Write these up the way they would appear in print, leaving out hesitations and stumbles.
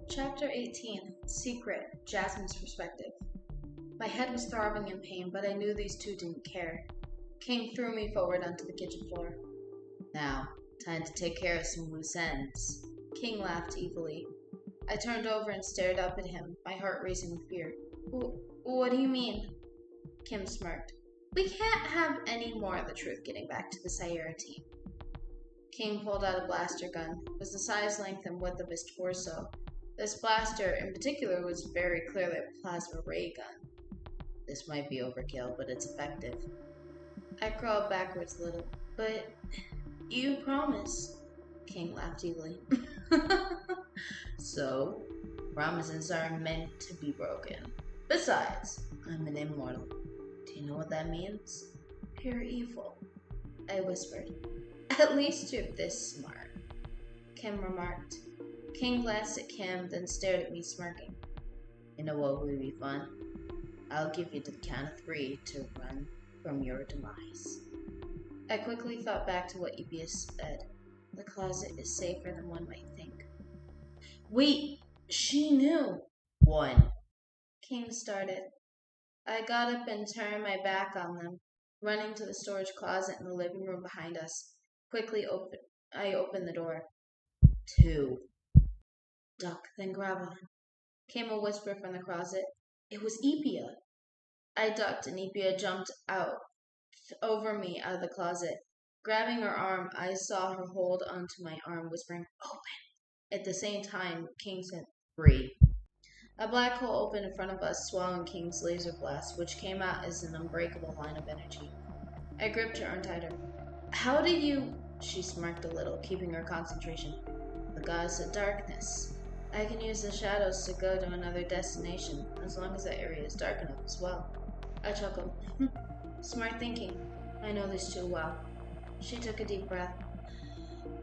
Chapter 18 Secret Jasmine's Perspective. My head was throbbing in pain, but I knew these two didn't care. King threw me forward onto the kitchen floor. Now, time to take care of some loose ends. King laughed evilly. I turned over and stared up at him, my heart racing with fear. What do you mean? Kim smirked. We can't have any more of the truth getting back to the Syara Team. King pulled out a blaster gun. It was the size, length, and width of his torso. This blaster, in particular, was very clearly a plasma ray gun. This might be overkill, but it's effective. I crawled backwards a little. But you promised. King laughed evilly. So, promises are meant to be broken. Besides, I'm an immortal. Do you know what that means? Pure evil, I whispered. At least you're this smart, Kim remarked. King glanced at Kim, then stared at me, smirking. You know what would be fun? I'll give you the count of 3 to run from your demise. I quickly thought back to what Lypye said. The closet is safer than one might think. Wait, she knew. 1. King started. I got up and turned my back on them, running to the storage closet in the living room behind us. I opened the door. 2. Duck, then grab on. Came a whisper from the closet. It was Lypye. I ducked and Lypye jumped out over me out of the closet. Grabbing her arm, I saw her hold onto my arm, whispering, "Open." At the same time, King said, 3. A black hole opened in front of us, swallowing King's laser blast, which came out as an unbreakable line of energy. I gripped her and tied her. How did you... She smirked a little, keeping her concentration. The goddess of darkness. I can use the shadows to go to another destination, as long as that area is dark enough as well. I chuckled. Smart thinking. I know this too well. She took a deep breath.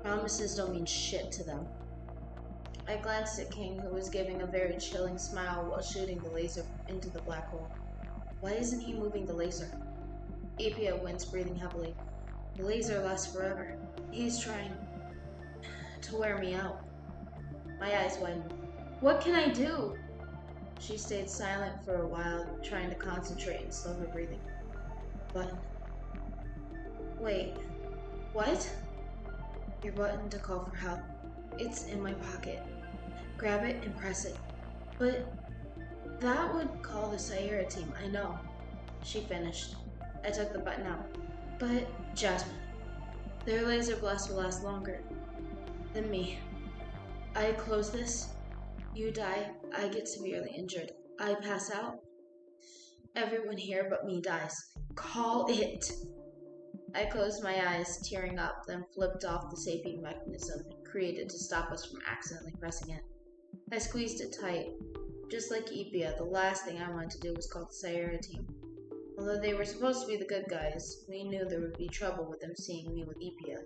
Promises don't mean shit to them. I glanced at King, who was giving a very chilling smile while shooting the laser into the black hole. Why isn't he moving the laser? Lypye winced, breathing heavily. The laser lasts forever. He's trying to wear me out. My eyes widened. What can I do? She stayed silent for a while, trying to concentrate and slow her breathing. Button. Wait. What? Your button to call for help. It's in my pocket. Grab it and press it. But that would call the Syara Team, I know. She finished. I took the button out. But, Jasmine, their laser blast will last longer than me. I close this, you die, I get severely injured. I pass out, everyone here but me dies. Call it. I closed my eyes, tearing up, then flipped off the safety mechanism created to stop us from accidentally pressing it. I squeezed it tight. Just like Lypye, the last thing I wanted to do was call the Syara Team. Although they were supposed to be the good guys, we knew there would be trouble with them seeing me with Lypye.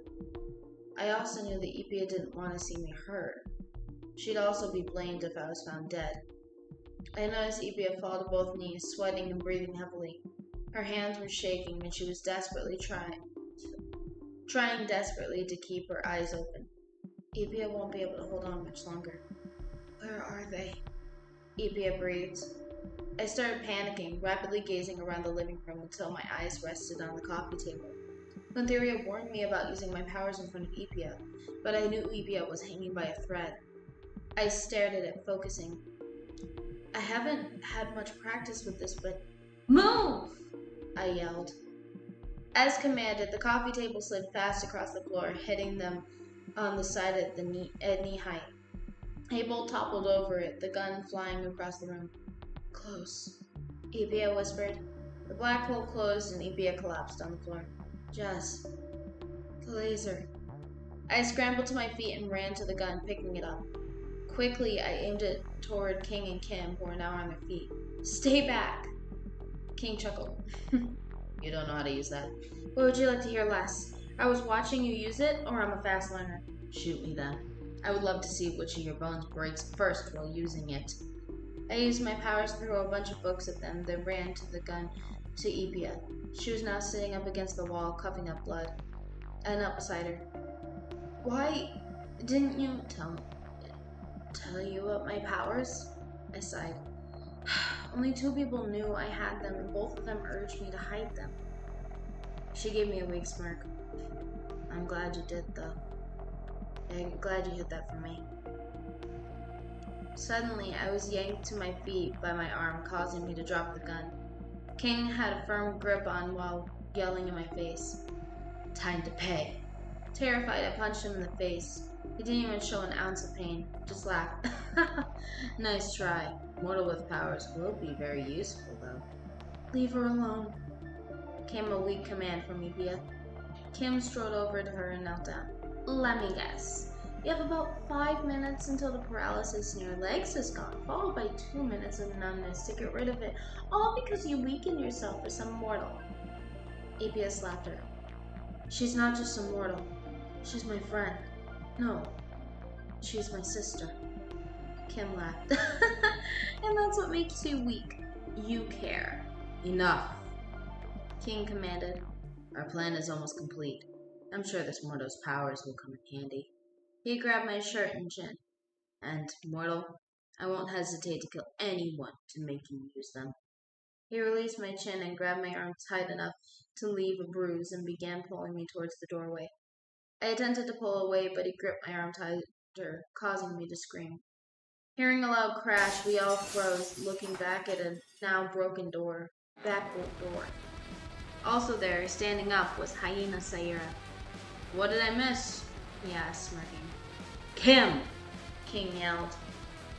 I also knew that Lypye didn't want to see me hurt. She'd also be blamed if I was found dead. I noticed Lypye fall to both knees, sweating and breathing heavily. Her hands were shaking, and she was trying desperately to keep her eyes open. Lypye won't be able to hold on much longer. Where are they? Lypye breathed. I started panicking, rapidly gazing around the living room until my eyes rested on the coffee table. Lypye warned me about using my powers in front of Lypye, but I knew Lypye was hanging by a thread. I stared at it, focusing. I haven't had much practice with this, but... Move! I yelled. As commanded, the coffee table slid fast across the floor, hitting them on the side at knee height. Abel toppled over it, the gun flying across the room. Close, Lypye whispered. The black hole closed and Lypye collapsed on the floor. Jess, the laser. I scrambled to my feet and ran to the gun, picking it up. Quickly, I aimed it toward King and Kim, who were now on their feet. Stay back! King chuckled. You don't know how to use that? What would you like to hear less? I was watching you use it, or I'm a fast learner? Shoot me then. I would love to see which of your bones breaks first while using it. I used my powers to throw a bunch of books at them, then ran to the gun to Lypye. She was now sitting up against the wall, coughing up blood. I knelt beside her. Why didn't you Tell you about my powers? I sighed. Only 2 people knew I had them, and both of them urged me to hide them. She gave me a weak smirk. I'm glad you did, though. I'm glad you hid that from me. Suddenly, I was yanked to my feet by my arm, causing me to drop the gun. King had a firm grip on while yelling in my face. Time to pay. Terrified, I punched him in the face. He didn't even show an ounce of pain, just laughed. Nice try. Mortal with powers will be very useful, though. Leave her alone, came a weak command from Lypye. Kim strode over to her and knelt down. Let me guess. You have about 5 minutes until the paralysis in your legs is gone, followed by 2 minutes of numbness to get rid of it, all because you weakened yourself for some mortal. Lypye slapped her. She's not just a mortal. She's my friend. No, she's my sister. Kim laughed. And that's what makes you weak. You care. Enough, King commanded. Our plan is almost complete. I'm sure this mortal's powers will come in handy. He grabbed my shirt and chin. And, mortal, I won't hesitate to kill anyone to make you use them. He released my chin and grabbed my arm tight enough to leave a bruise and began pulling me towards the doorway. I attempted to pull away, but he gripped my arm tighter, causing me to scream. Hearing a loud crash, we all froze, looking back at a now broken backboard door. Also there, standing up, was Hyena Syara. What did I miss? He asked, smirking. Kim! King yelled.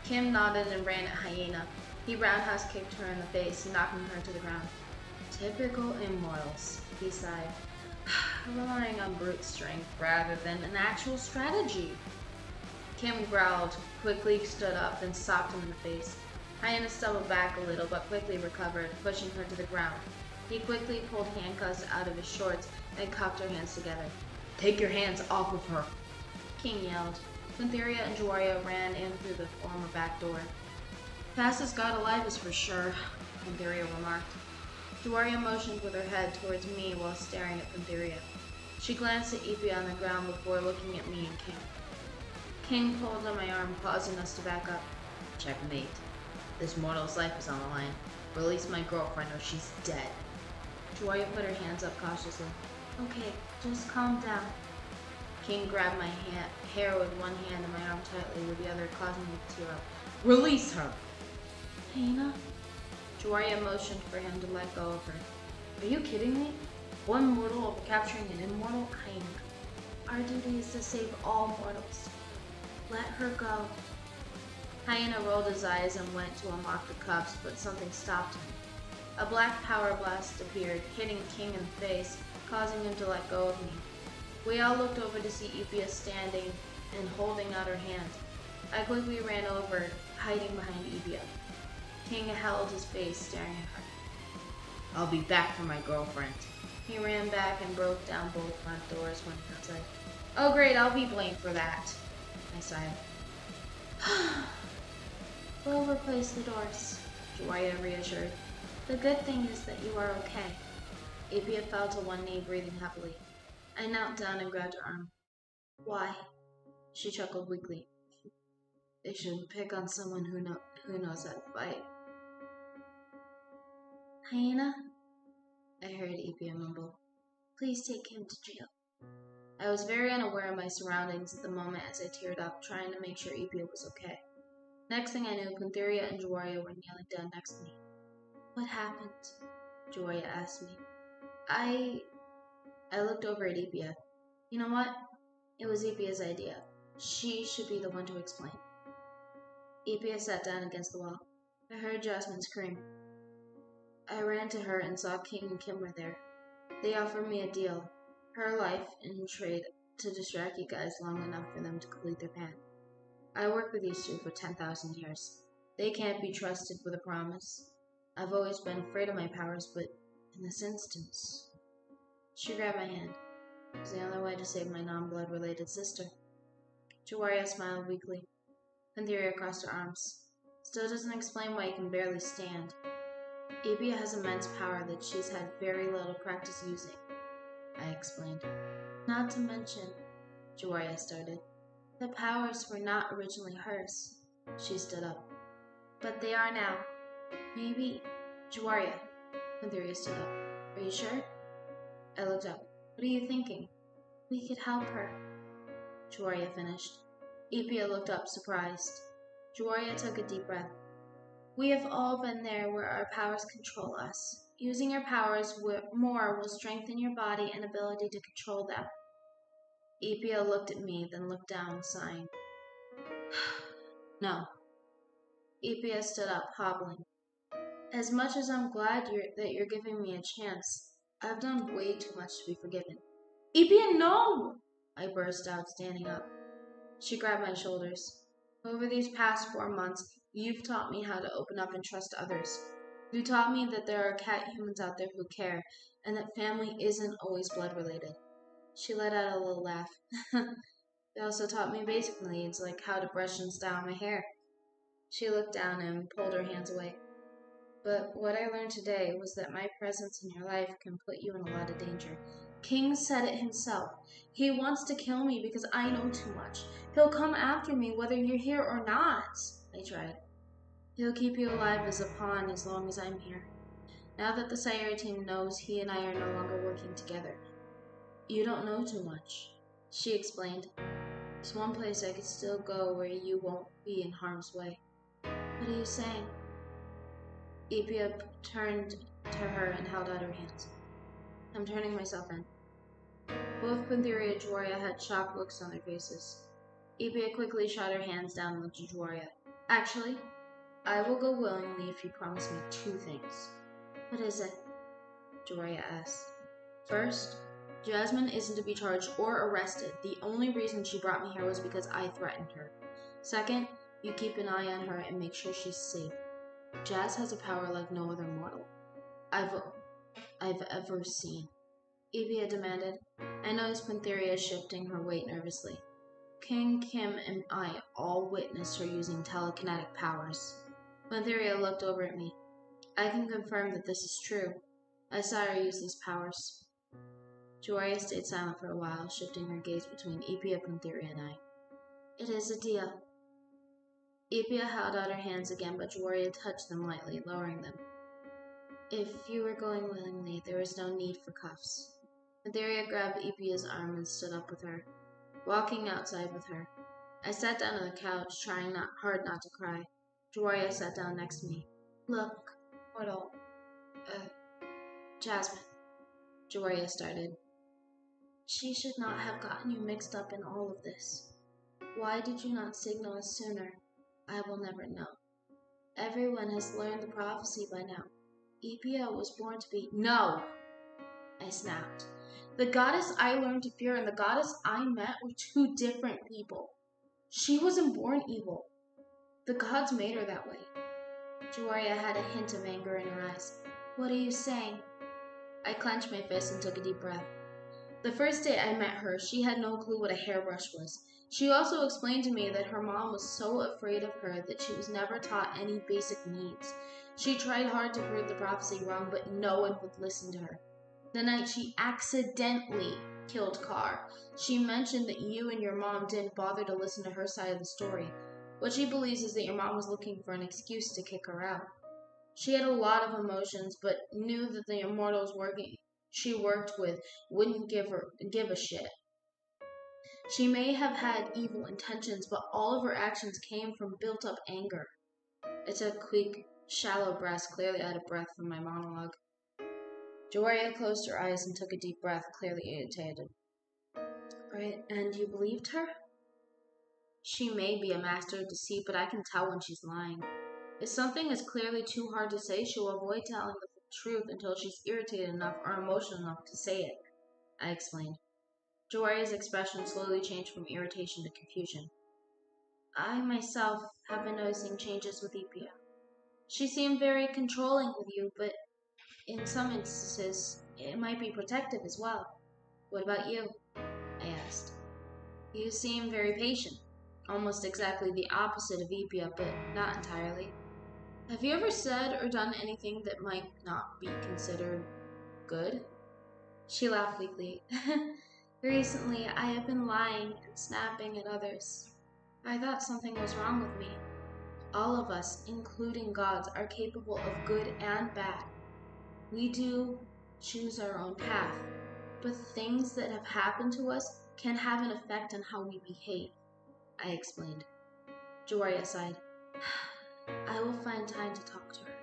Kim nodded and ran at Hyena. He roundhouse kicked her in the face, knocking her to the ground. Typical immortals, he sighed. Relying on brute strength rather than an actual strategy. Kim growled, quickly stood up, and socked him in the face. Hyena stumbled back a little, but quickly recovered, pushing her to the ground. He quickly pulled handcuffs out of his shorts and cuffed her hands together. Take your hands off of her, King yelled. Syria and Jagwerye ran in through the former back door. Fastest god alive is for sure, Syria remarked. Jagwerye motioned with her head towards me while staring at Syria. She glanced at Lypye on the ground before looking at me and King. King pulled on my arm, causing us to back up. Checkmate. This mortal's life is on the line. Release my girlfriend or she's dead. Jagwerye put her hands up cautiously. Okay, just calm down. King grabbed my hair with one hand and my arm tightly with the other, causing me to tear up. Release her! Hyena? Jagwerye motioned for him to let go of her. Are you kidding me? One mortal over capturing an immortal? Hyena. Our duty is to save all mortals. Let her go. Hyena rolled his eyes and went to unlock the cuffs, but something stopped him. A black power blast appeared, hitting King in the face, causing him to let go of me. We all looked over to see Lypye standing and holding out her hand. I quickly ran over, hiding behind Lypye. King held his face, staring at her. I'll be back for my girlfriend. He ran back and broke down both front doors when outside. Oh great, I'll be blamed for that, I sighed. We'll replace the doors, Jagwerye reassured. The good thing is that you are okay. Lypye fell to one knee, breathing heavily. I knelt down and grabbed her arm. Why? She chuckled weakly. They should pick on someone who knows how to fight. Hyena? I heard Lypye mumble. Please take him to jail. I was very unaware of my surroundings at the moment as I teared up, trying to make sure Lypye was okay. Next thing I knew, Syria and Jagwerye were kneeling down next to me. What happened? Jagwerye asked me. I looked over at Lypye. You know what? It was Lypye's idea. She should be the one to explain. Lypye sat down against the wall. I heard Jasmine scream. I ran to her and saw King and Kim were there. They offered me a deal. Her life in trade to distract you guys long enough for them to complete their plan. I worked with these two for 10,000 years. They can't be trusted with a promise. I've always been afraid of my powers, but in this instance... She grabbed my hand. It was the only way to save my non-blood related sister. Jagwerye smiled weakly. Syria crossed her arms. Still doesn't explain why you can barely stand. Lypye has immense power that she's had very little practice using, I explained. Not to mention, Jagwerye started, the powers were not originally hers. She stood up. But they are now. Maybe. Jagwerye. Lypye stood up. Are you sure? I looked up. What are you thinking? We could help her. Jagwerye finished. Lypye looked up, surprised. Jagwerye took a deep breath. We have all been there where our powers control us. Using your powers more will strengthen your body and ability to control them. Lypye looked at me, then looked down, sighing. No. Lypye stood up, hobbling. As much as I'm glad that you're giving me a chance, I've done way too much to be forgiven. Lypye, no! I burst out, standing up. She grabbed my shoulders. Over these past 4 months, you've taught me how to open up and trust others. You taught me that there are cat humans out there who care, and that family isn't always blood related. She let out a little laugh. They also taught me basic needs, like how to brush and style my hair. She looked down and pulled her hands away. But what I learned today was that my presence in your life can put you in a lot of danger. King said it himself. He wants to kill me because I know too much. He'll come after me whether you're here or not. I tried. He'll keep you alive as a pawn as long as I'm here. Now that the Syara Team knows he and I are no longer working together. You don't know too much, she explained. There's one place I could still go where you won't be in harm's way. What are you saying? Lypye turned to her and held out her hands. I'm turning myself in. Both Lypye and Jagwerye had shocked looks on their faces. Lypye quickly shot her hands down and looked at Jagwerye. Actually, I will go willingly if you promise me 2 things. What is it? Jagwerye asked. First, Jasmine isn't to be charged or arrested. The only reason she brought me here was because I threatened her. Second, you keep an eye on her and make sure she's safe. Jazz has a power like no other mortal I've ever seen. Lypye demanded. I noticed Pantheria shifting her weight nervously. King, Kim, and I all witnessed her using telekinetic powers. Pantheria looked over at me. I can confirm that this is true. I saw her use these powers. Jagwerye stayed silent for a while, shifting her gaze between Lypye, Pantheria, and I. It is a deal. Lypye held out her hands again, but Jagwerye touched them lightly, lowering them. If you were going willingly, there was no need for cuffs. Pantheria grabbed Lypye's arm and stood up with her, walking outside with her. I sat down on the couch, trying hard not to cry. Jagwerye sat down next to me. Look, mortal. Jasmine. Jagwerye started. She should not have gotten you mixed up in all of this. Why did you not signal us sooner? I will never know. Everyone has learned the prophecy by now. Lypye was born to be— No! I snapped. The goddess I learned to fear and the goddess I met were 2 different people. She wasn't born evil. The gods made her that way. Jagwerye had a hint of anger in her eyes. What are you saying? I clenched my fist and took a deep breath. The first day I met her, she had no clue what a hairbrush was. She also explained to me that her mom was so afraid of her that she was never taught any basic needs. She tried hard to prove the prophecy wrong, but no one would listen to her. The night she accidentally killed Carr, she mentioned that you and your mom didn't bother to listen to her side of the story. What she believes is that your mom was looking for an excuse to kick her out. She had a lot of emotions, but knew that the immortals she worked with wouldn't give a shit. She may have had evil intentions, but all of her actions came from built-up anger. I took quick, shallow breaths, clearly out of breath from my monologue. Jagwerye closed her eyes and took a deep breath, clearly irritated. Right, and you believed her? She may be a master of deceit, but I can tell when she's lying. If something is clearly too hard to say, she'll avoid telling the truth until she's irritated enough or emotional enough to say it, I explained. Jagwerye's expression slowly changed from irritation to confusion. I myself have been noticing changes with Lypye. She seemed very controlling with you, but in some instances, it might be protective as well. What about you? I asked. You seem very patient. Almost exactly the opposite of Lypye, but not entirely. Have you ever said or done anything that might not be considered good? She laughed weakly. Recently, I have been lying and snapping at others. I thought something was wrong with me. All of us, including gods, are capable of good and bad. We do choose our own path, but things that have happened to us can have an effect on how we behave, I explained. Jagwerye sighed. I will find time to talk to her.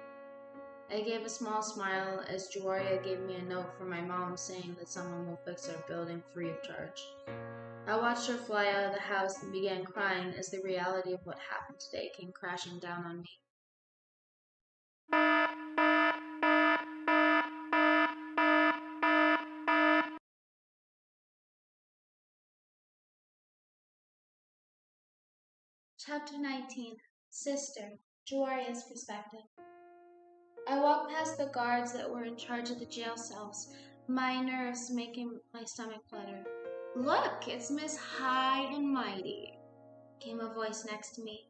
I gave a small smile as Jagwerye gave me a note from my mom saying that someone will fix our building free of charge. I watched her fly out of the house and began crying as the reality of what happened today came crashing down on me. Chapter 19. Sister, Jagwerye's Perspective. I walked past the guards that were in charge of the jail cells, my nerves making my stomach flutter. Look, it's Miss High and Mighty, came a voice next to me.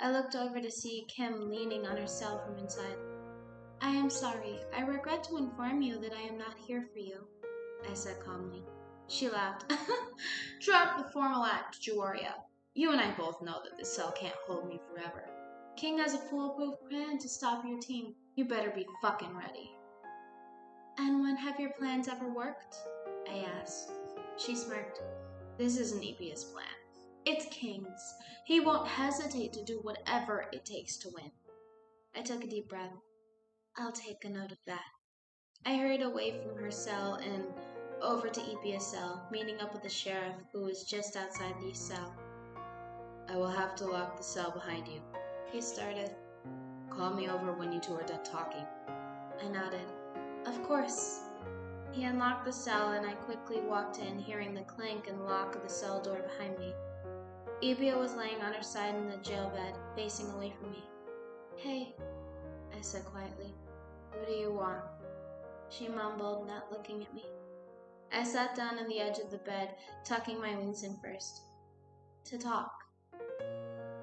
I looked over to see Kim leaning on her cell from inside. I am sorry. I regret to inform you that I am not here for you, I said calmly. She laughed. Drop the formal act, Jagwerye. You and I both know that this cell can't hold me forever. King has a foolproof plan to stop your team. You better be fucking ready. And when have your plans ever worked? I asked. She smirked. This isn't Lypye's plan. It's King's. He won't hesitate to do whatever it takes to win. I took a deep breath. I'll take a note of that. I hurried away from her cell and over to Lypye's cell, meeting up with the sheriff who was just outside the cell. I will have to lock the cell behind you, he started. Call me over when you two are done talking. I nodded. Of course. He unlocked the cell and I quickly walked in, hearing the clink and lock of the cell door behind me. Lypye was laying on her side in the jail bed, facing away from me. Hey, I said quietly. What do you want? She mumbled, not looking at me. I sat down on the edge of the bed, tucking my wings in first. To talk.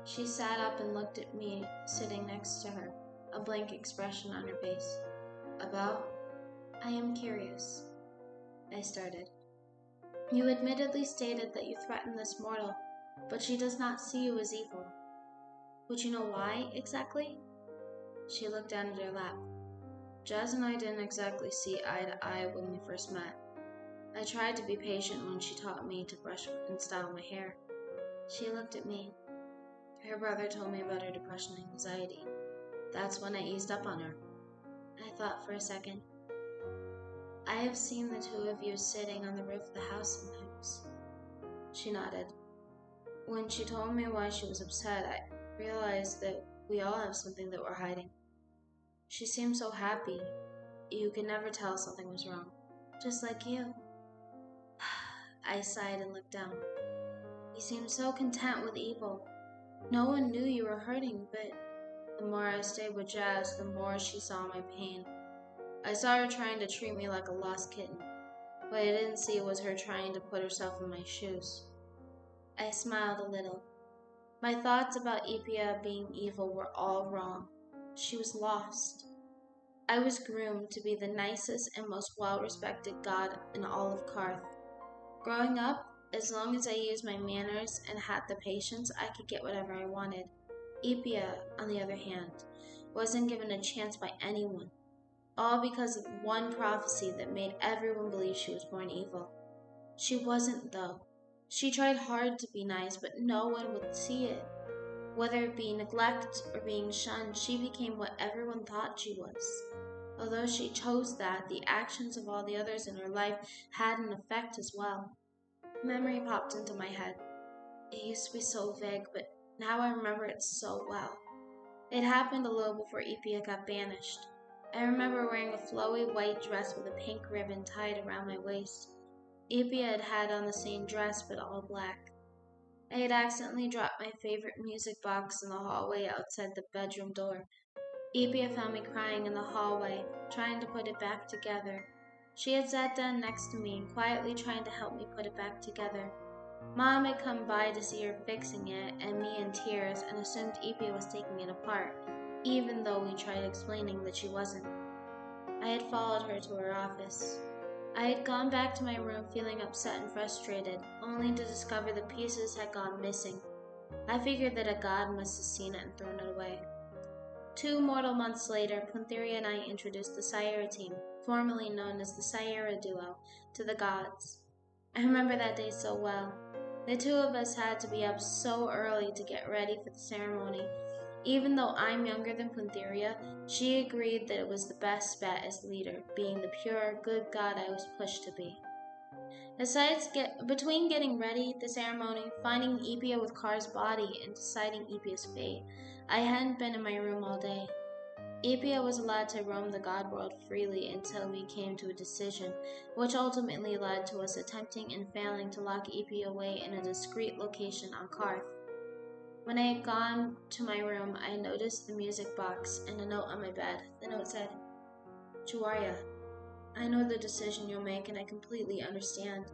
She sat up and looked at me, sitting next to her, a blank expression on her face. About? I am curious. I started. You admittedly stated that you threatened this mortal, but she does not see you as evil. Would you know why, exactly? She looked down at her lap. Jazz and I didn't exactly see eye to eye when we first met. I tried to be patient when she taught me to brush and style my hair. She looked at me. Her brother told me about her depression and anxiety. That's when I eased up on her. I thought for a second. I have seen the two of you sitting on the roof of the house sometimes. She nodded. When she told me why she was upset, I realized that we all have something that we're hiding. She seemed so happy. You could never tell something was wrong. Just like you. I sighed and looked down. You seemed so content with evil. No one knew you were hurting, but the more I stayed with Jazz, the more she saw my pain. I saw her trying to treat me like a lost kitten. What I didn't see was her trying to put herself in my shoes. I smiled a little. My thoughts about Lypye being evil were all wrong. She was lost. I was groomed to be the nicest and most well-respected god in all of Karth. Growing up, as long as I used my manners and had the patience, I could get whatever I wanted. Lypye, on the other hand, wasn't given a chance by anyone, all because of one prophecy that made everyone believe she was born evil. She wasn't, though. She tried hard to be nice, but no one would see it. Whether it be neglect or being shunned, she became what everyone thought she was. Although she chose that, the actions of all the others in her life had an effect as well. Memory popped into my head. It used to be so vague, but now I remember it so well. It happened a little before Lypye got banished. I remember wearing a flowy white dress with a pink ribbon tied around my waist. Lypye had on the same dress, but all black. I had accidentally dropped my favorite music box in the hallway outside the bedroom door. Lypye found me crying in the hallway, trying to put it back together. She had sat down next to me, quietly trying to help me put it back together. Mom had come by to see her fixing it, and me in tears, and assumed Lypye was taking it apart, even though we tried explaining that she wasn't. I had followed her to her office. I had gone back to my room feeling upset and frustrated, only to discover the pieces had gone missing. I figured that a god must have seen it and thrown it away. 2 mortal months later, Puntheria and I introduced the Syara Team, formerly known as the Syara Duo, to the gods. I remember that day so well. The two of us had to be up so early to get ready for the ceremony. Even though I'm younger than Puntheria, she agreed that it was the best bet as leader, being the pure, good god I was pushed to be. Between getting ready, the ceremony, finding Lypye with Car's body, and deciding Lypye's fate, I hadn't been in my room all day. Lypye was allowed to roam the god world freely until we came to a decision, which ultimately led to us attempting and failing to lock Lypye away in a discreet location on Karth. When I had gone to my room, I noticed the music box and a note on my bed. The note said, "Jagwerye, I know the decision you'll make and I completely understand.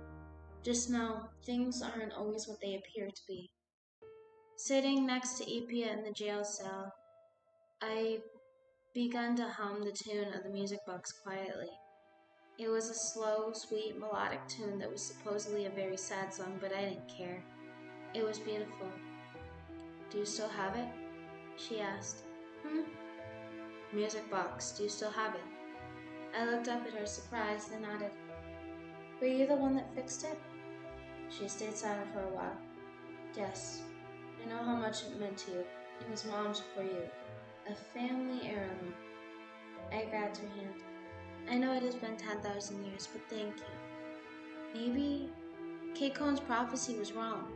Just know, things aren't always what they appear to be." Sitting next to Lypye in the jail cell, I began to hum the tune of the music box quietly. It was a slow, sweet, melodic tune that was supposedly a very sad song, but I didn't care. It was beautiful. "Do you still have it?" she asked. "Music box, do you still have it?" I looked up at her, surprised, and nodded. "Were you the one that fixed it?" She stayed silent for a while. "Yes. I know how much it meant to you. It was Mom's for you. A family heirloom." I grabbed her hand. "I know it has been 10,000 years, but thank you. Maybe Keikone's prophecy was wrong.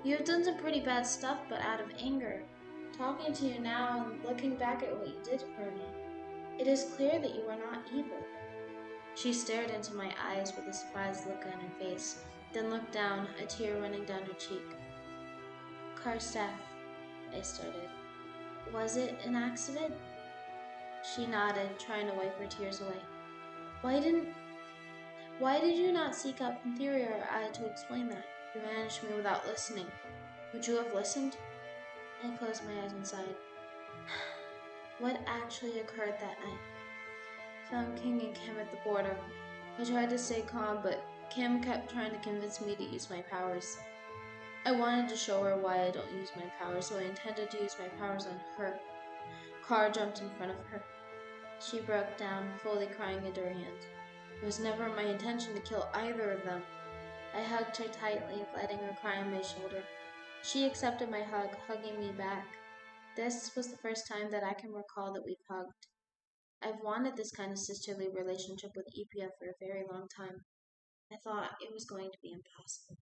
You have done some pretty bad stuff, but out of anger. Talking to you now and looking back at what you did for me, it is clear that you are not evil." She stared into my eyes with a surprised look on her face, then looked down, a tear running down her cheek. "Karstaff," I started. "Was it an accident?" She nodded, trying to wipe her tears away. Why did you not seek out Puntheria or I to explain that? You managed me without listening. Would you have listened?" I closed my eyes and sighed. What actually occurred that night? Found King and Kim at the border. I tried to stay calm, but Kim kept trying to convince me to use my powers. I wanted to show her why I don't use my powers, so I intended to use my powers on her. Car jumped in front of her. She broke down, fully crying into her hands. It was never my intention to kill either of them. I hugged her tightly, letting her cry on my shoulder. She accepted my hug, hugging me back. This was the first time that I can recall that we've hugged. I've wanted this kind of sisterly relationship with Lypye for a very long time. I thought it was going to be impossible.